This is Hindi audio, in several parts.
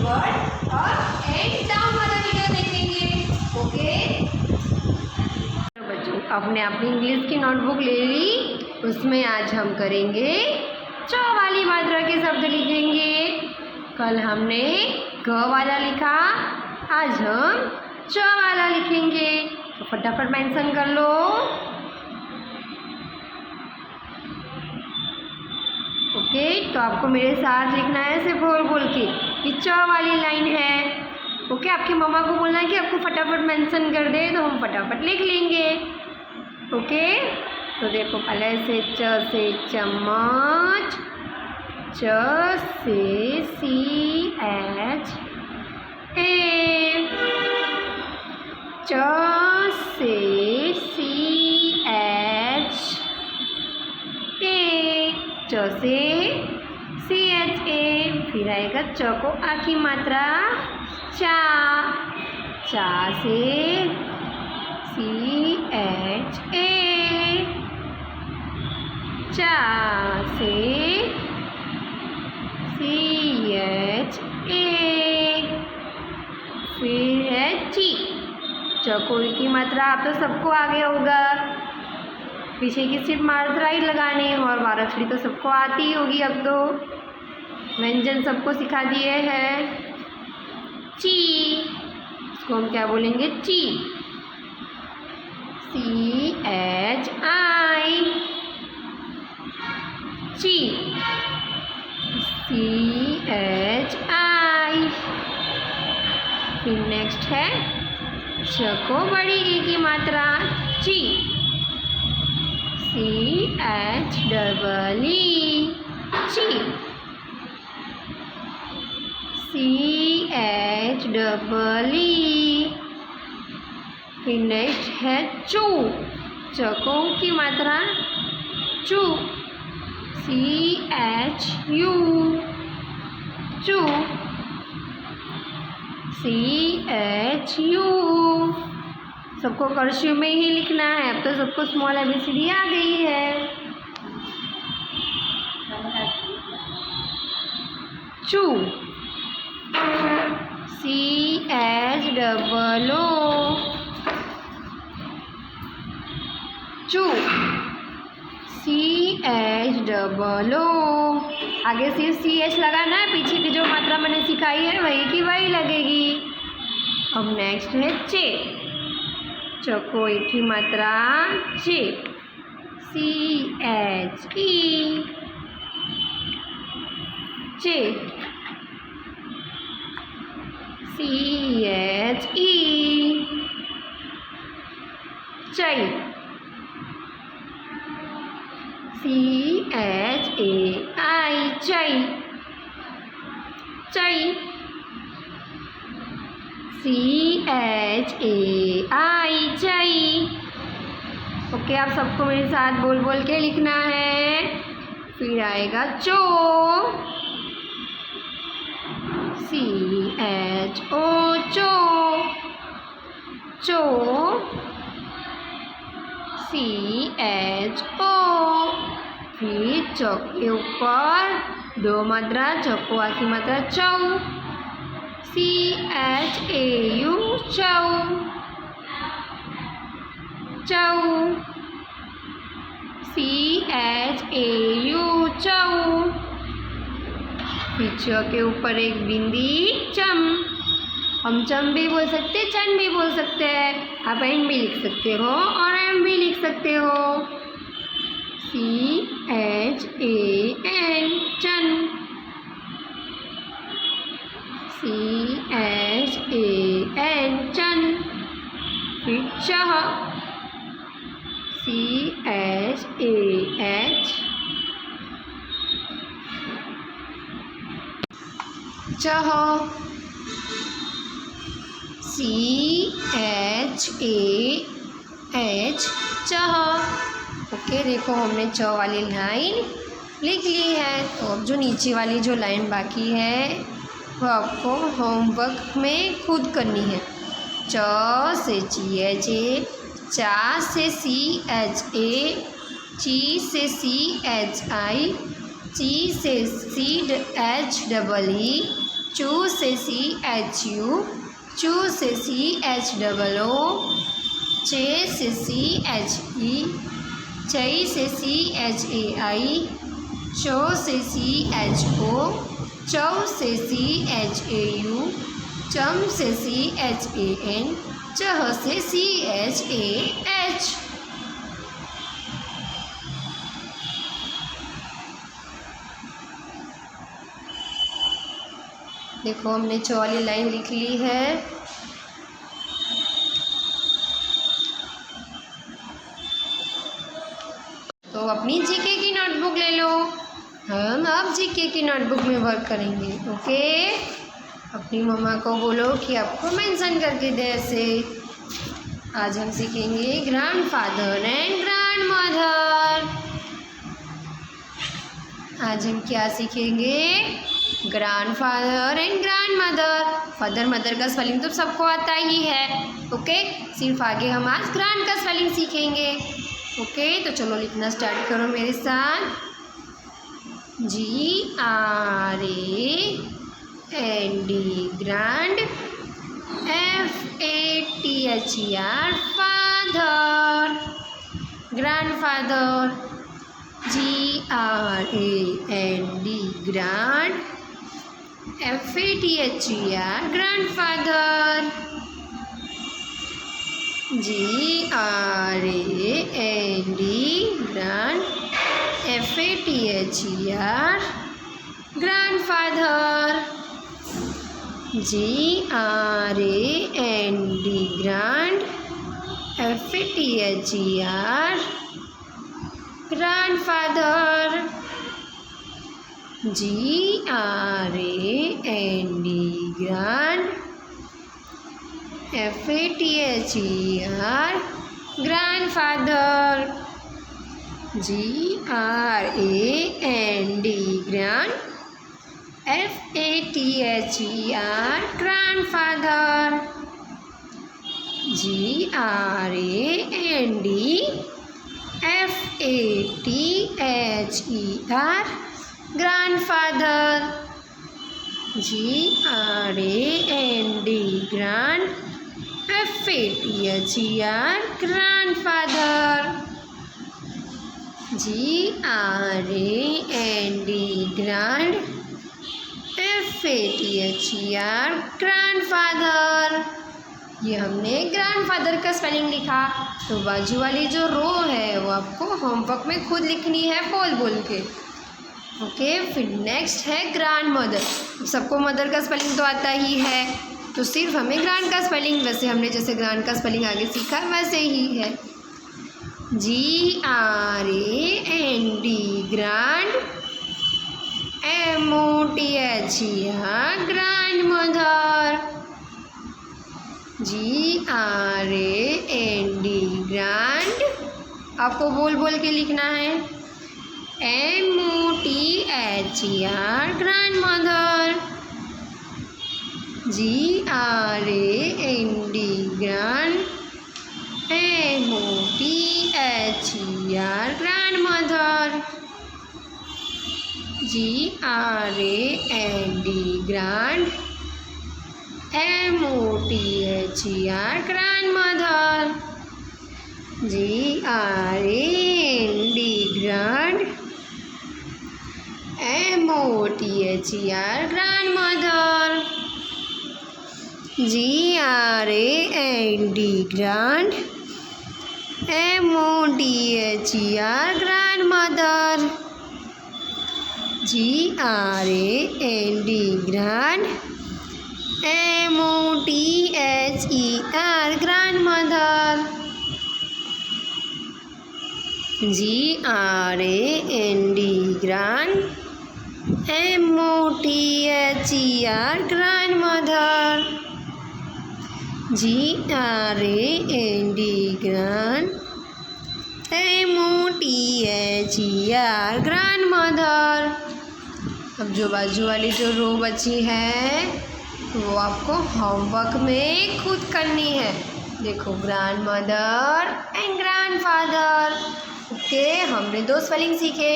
फॉरवर्ड अप एंड डाउन वाला वीडियो देखेंगे। ओके बच्चों, आपने अपनी इंग्लिश की नोटबुक ले ली, उसमें आज हम करेंगे च वाली मात्रा के शब्द लिखेंगे। कल हमने ग वाला लिखा, आज हम च वाला लिखेंगे। तो फटाफट मेंशन कर लो। ओके, तो आपको मेरे साथ लिखना है ऐसे बोल बोल के, ये च वाली लाइन है। ओके, आपकी मम्मा को बोलना है कि आपको फटाफट मेंशन कर दे, तो हम फटाफट लिख लेंगे। ओके, तो देखो पहले से च से चम्मच, च से सी एच ए, च से सी एच ए, च से सी एच ए। फिर आएगा च को आ की मात्रा चा, चा से सी एच ए, चा से सी एच ए। फिर है ची, च को ई की मात्रा आप तो सबको आ गया होगा, पीछे की सिर्फ मात्रा ही लगाने, और बाराक्षरी तो सबको आती ही होगी। अब तो व्यंजन सबको सिखा दिए हैं। ची, इसको हम क्या बोलेंगे? ची, सी एच आई, ची, सी एच आई। फिर नेक्स्ट है च को बड़ी ई की मात्रा ची, सी एच डबल ई, ची, सी एच डबल ई। फिर नेक्स्ट है चू, च को की मात्रा चू, सी एच यू, चू, सी एच यू। सबको कर्सिव में ही लिखना है, अब तो सबको स्मॉल एबीसीडी आ गई है। चू, सी एच डबल ओ, चू, सी एच डबल ओ। आगे सिर्फ सी एच लगाना है, पीछे की जो मात्रा मैंने सिखाई है वही की वही लगेगी। अब नेक्स्ट है चे, च को एक ही मात्रा चे, सी एच ई, चे, सी एच ई। चई, सी एच ए आई, चई, चई, सी एच ए आई, चई। ओके, आप सबको मेरे साथ बोल बोल के लिखना है। फिर आएगा चो, सी एच ओ, चो, चो, सी एच ओ। फिर च के ऊपर दो मात्रा, च को आ की मात्रा चौ, सी एच ए यू, चौ, चौ, सी एच ए यू, चौ। फिर च के ऊपर एक बिंदी चम, हम चम भी बोल सकते हैं, चन भी बोल सकते हैं, आप एन भी लिख सकते हो और एम भी लिख सकते हो। सी एच ए एन, चन, सी एच ए एन, चन। फिर चह, सी एच ए एच, चह, सी एच ए एच, चह। ओके, देखो हमने च वाली लाइन लिख ली है। तो अब जो नीचे वाली जो लाइन बाकी है वो आपको होमवर्क में खुद करनी है। च से ची एच ए, चा से सी एच ए, ची से सी एच आई, ची से सी एच डबल ई, चू से CHU, चू से CHOO, चे से CHE, चई से CHAI, चौ से CHO, चौ से CHAU, चम से CHAN, चह से CHAH। देखो हमने च वाली लाइन लिख ली है। तो अपनी जीके की नोटबुक ले लो, हम अब जीके की नोटबुक में वर्क करेंगे। ओके, अपनी मम्मा को बोलो कि आपको मेंशन करके दे ऐसे। आज हम सीखेंगे ग्रैंडफादर एंड ग्रैंडमदर। आज हम क्या सीखेंगे? Grandfather and grandmother. Father mother का स्पेलिंग तो सबको आता ही है। ओके, सिर्फ आगे हम आज ग्रैंड का स्पेलिंग सीखेंगे। ओके, तो चलो लिखना स्टार्ट करो मेरे साथ। GRAND, grand. FATHER, father, grandfather. GRAND, grand. FATHER, grandfather. GRAND, grand. FATHER, grandfather. GRAND, grand. FATHER, grandfather. GRAND, grand. FATHER, grandfather. GRAND, grand. FATHER, grandfather. GRAND, FATHER, grandfather. GRAND, grand. FATHER, grandfather. GRAND, grand. FATHER, grandfather. ये हमने ग्रैंडफादर का स्पेलिंग लिखा। तो बाजू वाली जो रो है वो आपको होमवर्क में खुद लिखनी है बोल बोल के। ओके, फिर नेक्स्ट है ग्रैंडमदर। सबको मदर का स्पेलिंग तो आता ही है, तो सिर्फ हमें ग्रैंड का स्पेलिंग, वैसे हमने जैसे ग्रैंड का स्पेलिंग आगे सीखा वैसे ही है। GRAND, grand. MOTHER, grandmother. GRAND, grand. आपको बोल बोल के लिखना है। MOTHER, grandmother. GRAND, grand. MOTHER, grandmother. GRAND, grand. MOTHER, grandmother. GRAND, grand. MOTHER, grandmother. GRAND, grand. MOTHER, grandmother. GRAND, grand. MOTHER, grandmother. GRAND, grand. MOTHER, grandmother. GRAND, grand. MOTHER, grandmother. अब जो बाजू वाली जो रो बची है वो आपको होमवर्क में खुद करनी है। देखो, ग्रैंडमदर एंड ग्रैंडफादर। ओके, हमने दो स्पेलिंग सीखे,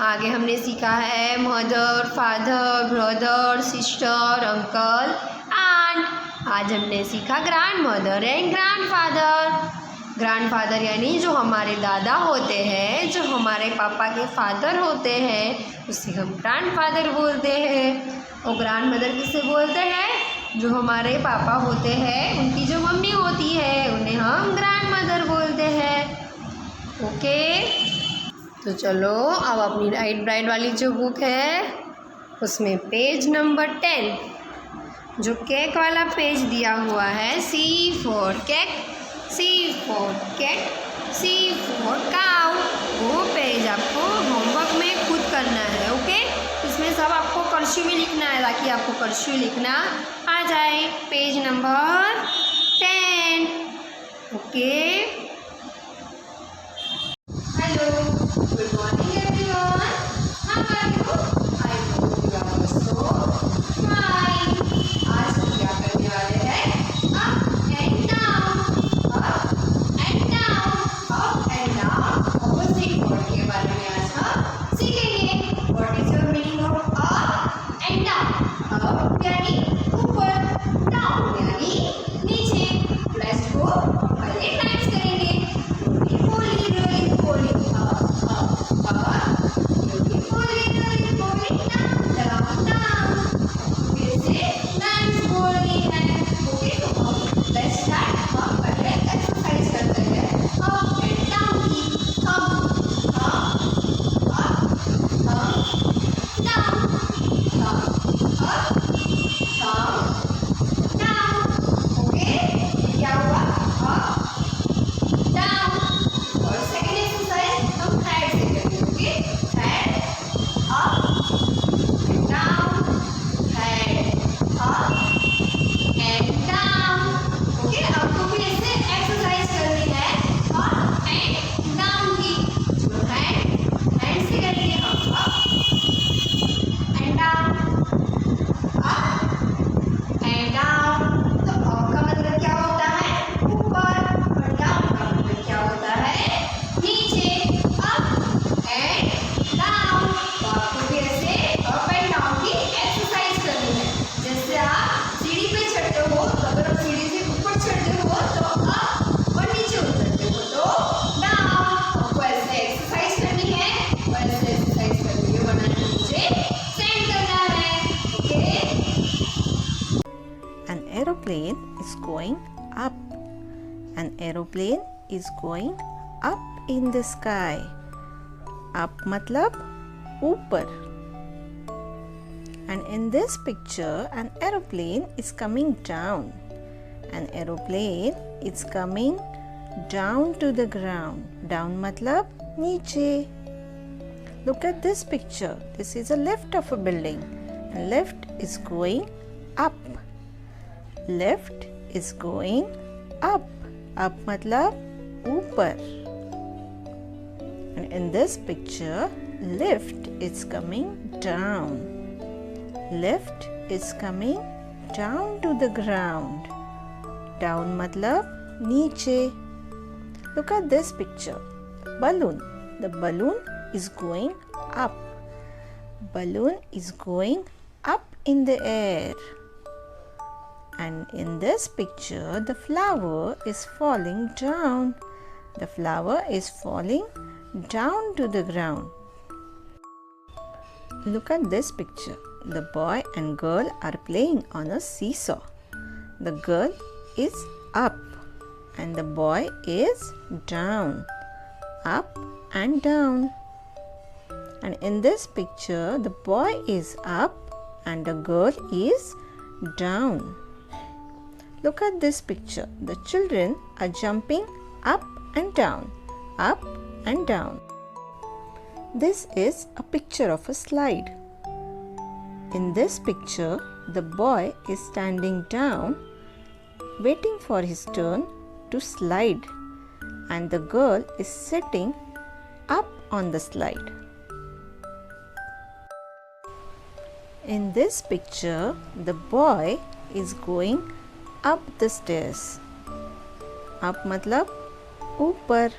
आगे हमने सीखा है mother, father, brother, sister, uncle, aunt. आज हमने सीखा grandmother and grandfather. Grandfather यानी जो हमारे दादा होते हैं, जो हमारे पापा के फादर होते हैं, उसे हम ग्रैंड फादर बोलते हैं। और ग्रैंड मदर किसे बोलते हैं? जो हमारे पापा होते हैं, उनकी जो मम्मी होती है, उन्हें हम ग्रैंड मदर बोलते हैं। ओके, तो चलो अब अपनी राइट ब्राइट वाली जो बुक है उसमें पेज नंबर 10 जो केक वाला पेज दिया हुआ है, C for cake, C for cat, C for cow, वो पेज आपको होमवर्क में खुद करना है। ओके, इसमें सब आपको कर्सिव में लिखना है ताकि आपको कर्सिव लिखना आ जाए। Page number 10। Okay, hello, good morning everyone, how are you? I hope you are also fine. आज हम क्या करने वाले हैं? Up and down, up and down, up and down, opposite word के बारे में आज हम सीखेंगे। What is your meaning of up and down? Up यानी ऊपर, डाउन यानी नीचे। लेट्स गो, पहले टाइम्स करेंगे। Aeroplane is going up. An aeroplane is going up in the sky. Up matlab ऊपर. And in this picture an aeroplane is coming down. An aeroplane is coming down to the ground. Down matlab नीचे. Look at this picture. This is a lift of a building. And lift is going up. Lift is going up. Up matlab ऊपर. And in this picture, lift is coming down. Lift is coming down to the ground. Down matlab नीचे. Look at this picture. Balloon. The balloon is going up. Balloon is going up in the air. And in this picture, the flower is falling down. The flower is falling down to the ground. Look at this picture. The boy and girl are playing on a seesaw. The girl is up and the boy is down. Up and down. And in this picture, the boy is up and the girl is down. Look at this picture. The children are jumping up and down, up and down. This is a picture of a slide. In this picture, the boy is standing down, waiting for his turn to slide, and the girl is sitting up on the slide. In this picture, the boy is going up the stairs. Up matlab ऊपर.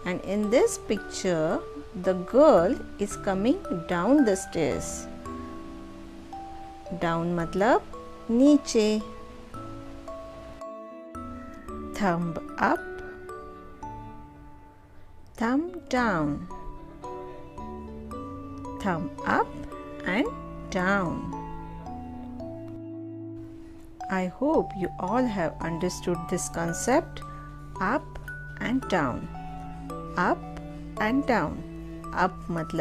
And in this picture, the girl is coming down the stairs. Down मतलब नीचे. Thumb up, thumb down, thumb up and down. I hope you all have understood this concept, up and down. Up and down. Up मतलब